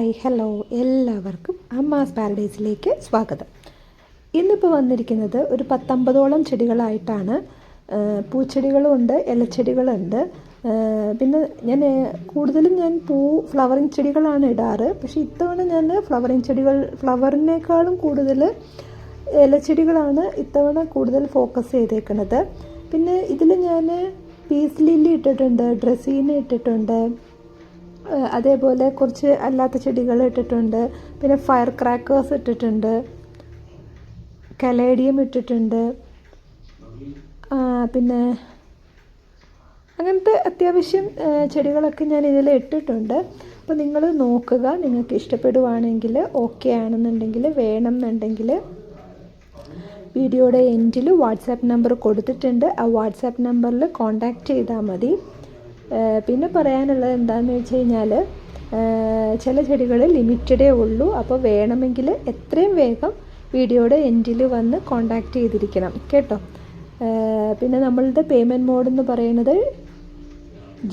Hi hello എല്ലാവർക്കും അമ്മാസ് പാരഡൈസിലേക്ക് സ്വാഗതം. ഇന്നിപ്പോൾ വന്നിരിക്കുന്നത് ഒരു 19ഓളം ചെടികളായിട്ടാണ്. പൂച്ചെടികളുമുണ്ട്, ഇലച്ചെടികളുണ്ട്. പിന്നെ ഞാൻ കൂടുതലും ഫ്ലവറിങ് ചെടികളാണ് ഇടാറ്. പക്ഷേ ഇത്തവണ ഞാൻ ഫ്ലവറിനേക്കാളും കൂടുതൽ ഇലച്ചെടികളാണ് ഇത്തവണ കൂടുതൽ ഫോക്കസ് ചെയ്തേക്കുന്നത്. പിന്നെ ഇതിൽ ഞാൻ പീസ് ലില്ലി ഇട്ടിട്ടുണ്ട്, ഡ്രസീന ഇട്ടിട്ടുണ്ട്, അതേപോലെ കുറച്ച് അല്ലാത്ത ചെടികൾ ഇട്ടിട്ടുണ്ട്. പിന്നെ ഫയർ ക്രാക്കേഴ്സ് ഇട്ടിട്ടുണ്ട്, കലേഡിയം ഇട്ടിട്ടുണ്ട്. പിന്നെ അങ്ങനത്തെ അത്യാവശ്യം ചെടികളൊക്കെ ഞാൻ ഇതിൽ ഇട്ടിട്ടുണ്ട്. അപ്പോൾ നിങ്ങൾ നോക്കുക, നിങ്ങൾക്ക് ഇഷ്ടപ്പെടുവാണെങ്കിൽ, ഓക്കെ ആണെന്നുണ്ടെങ്കിൽ, വേണമെന്നുണ്ടെങ്കിൽ വീഡിയോയുടെ എൻഡിൽ വാട്സാപ്പ് നമ്പർ കൊടുത്തിട്ടുണ്ട്. ആ വാട്സാപ്പ് നമ്പറിൽ കോൺടാക്റ്റ് ചെയ്താൽ മതി. പിന്നെ പറയാനുള്ളത് എന്താണെന്ന് വെച്ച് കഴിഞ്ഞാൽ, ചില ചെടികൾ ലിമിറ്റഡേ ഉള്ളൂ. അപ്പോൾ വേണമെങ്കിൽ എത്രയും വേഗം വീഡിയോയുടെ എൻഡിൽ വന്ന് കോൺടാക്റ്റ് ചെയ്തിരിക്കണം കേട്ടോ. പിന്നെ നമ്മളുടെ പേയ്മെൻറ്റ് മോഡ് എന്ന് പറയുന്നത്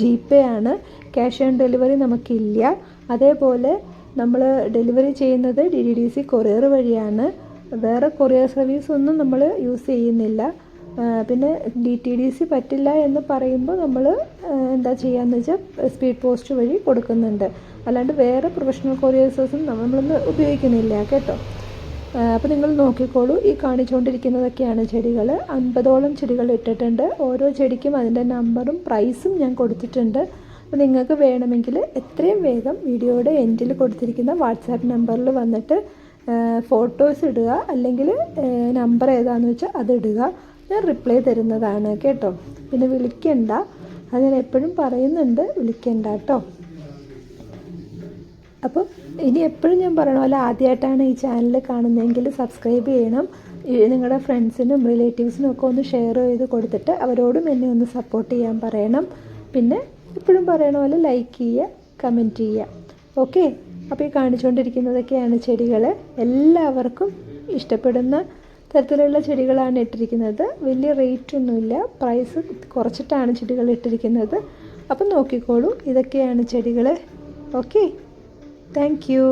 GPay ആണ്. ക്യാഷ് ഓൺ ഡെലിവറി നമുക്കില്ല. അതേപോലെ നമ്മൾ ഡെലിവറി ചെയ്യുന്നത് DDDC കൊറിയർ വഴിയാണ്. വേറെ കൊറിയർ സർവീസ് ഒന്നും നമ്മൾ യൂസ് ചെയ്യുന്നില്ല. പിന്നെ DTDC പറ്റില്ല എന്ന് പറയുമ്പോൾ നമ്മൾ എന്താ ചെയ്യുകയെന്ന് വെച്ചാൽ സ്പീഡ് പോസ്റ്റ് വഴി കൊടുക്കുന്നുണ്ട്. അല്ലാണ്ട് വേറെ പ്രൊഫഷണൽ കൊറിയേഴ്സൊന്നും നമ്മളൊന്നും ഉപയോഗിക്കുന്നില്ല കേട്ടോ. അപ്പോൾ നിങ്ങൾ നോക്കിക്കോളൂ. ഈ കാണിച്ചുകൊണ്ടിരിക്കുന്നതൊക്കെയാണ് ചെടികൾ. 50ഓളം ചെടികൾ ഇട്ടിട്ടുണ്ട്. ഓരോ ചെടിക്കും അതിൻ്റെ നമ്പറും പ്രൈസും ഞാൻ കൊടുത്തിട്ടുണ്ട്. അപ്പോൾ നിങ്ങൾക്ക് വേണമെങ്കിൽ എത്രയും വേഗം വീഡിയോയുടെ എൻഡിൽ കൊടുത്തിരിക്കുന്ന വാട്സാപ്പ് നമ്പറിൽ വന്നിട്ട് ഫോട്ടോസ് ഇടുക, അല്ലെങ്കിൽ നമ്പർ ഏതാണെന്ന് വെച്ചാൽ അതിടുക. ഞാൻ റിപ്ലൈ തരുന്നതാണ് കേട്ടോ. പിന്നെ വിളിക്കണ്ട, അത് ഞാൻ എപ്പോഴും പറയുന്നുണ്ട്, വിളിക്കണ്ട കേട്ടോ. അപ്പോൾ ഇനി എപ്പോഴും ഞാൻ പറയണ പോലെ, ആദ്യമായിട്ടാണ് ഈ ചാനൽ കാണുന്നതെങ്കിൽ സബ്സ്ക്രൈബ് ചെയ്യണം. നിങ്ങളുടെ ഫ്രണ്ട്സിനും റിലേറ്റീവ്സിനും ഒക്കെ ഒന്ന് ഷെയർ ചെയ്ത് കൊടുത്തിട്ട് അവരോടും എന്നെ ഒന്ന് സപ്പോർട്ട് ചെയ്യാൻ പറയണം. പിന്നെ എപ്പോഴും പറയണ പോലെ ലൈക്ക് ചെയ്യുക, കമൻറ്റ് ചെയ്യുക. ഓക്കെ. അപ്പോൾ ഈ കാണിച്ചുകൊണ്ടിരിക്കുന്നതൊക്കെയാണ് ചെടികൾ. എല്ലാവർക്കും ഇഷ്ടപ്പെടുന്ന തരത്തിലുള്ള ചെടികളാണ് ഇട്ടിരിക്കുന്നത്. വലിയ റേറ്റ് ഒന്നുമില്ല, പ്രൈസ് കുറച്ചിട്ടാണ് ചെടികൾ ഇട്ടിരിക്കുന്നത്. അപ്പം നോക്കിക്കോളൂ, ഇതൊക്കെയാണ് ചെടികൾ. Okay, thank you.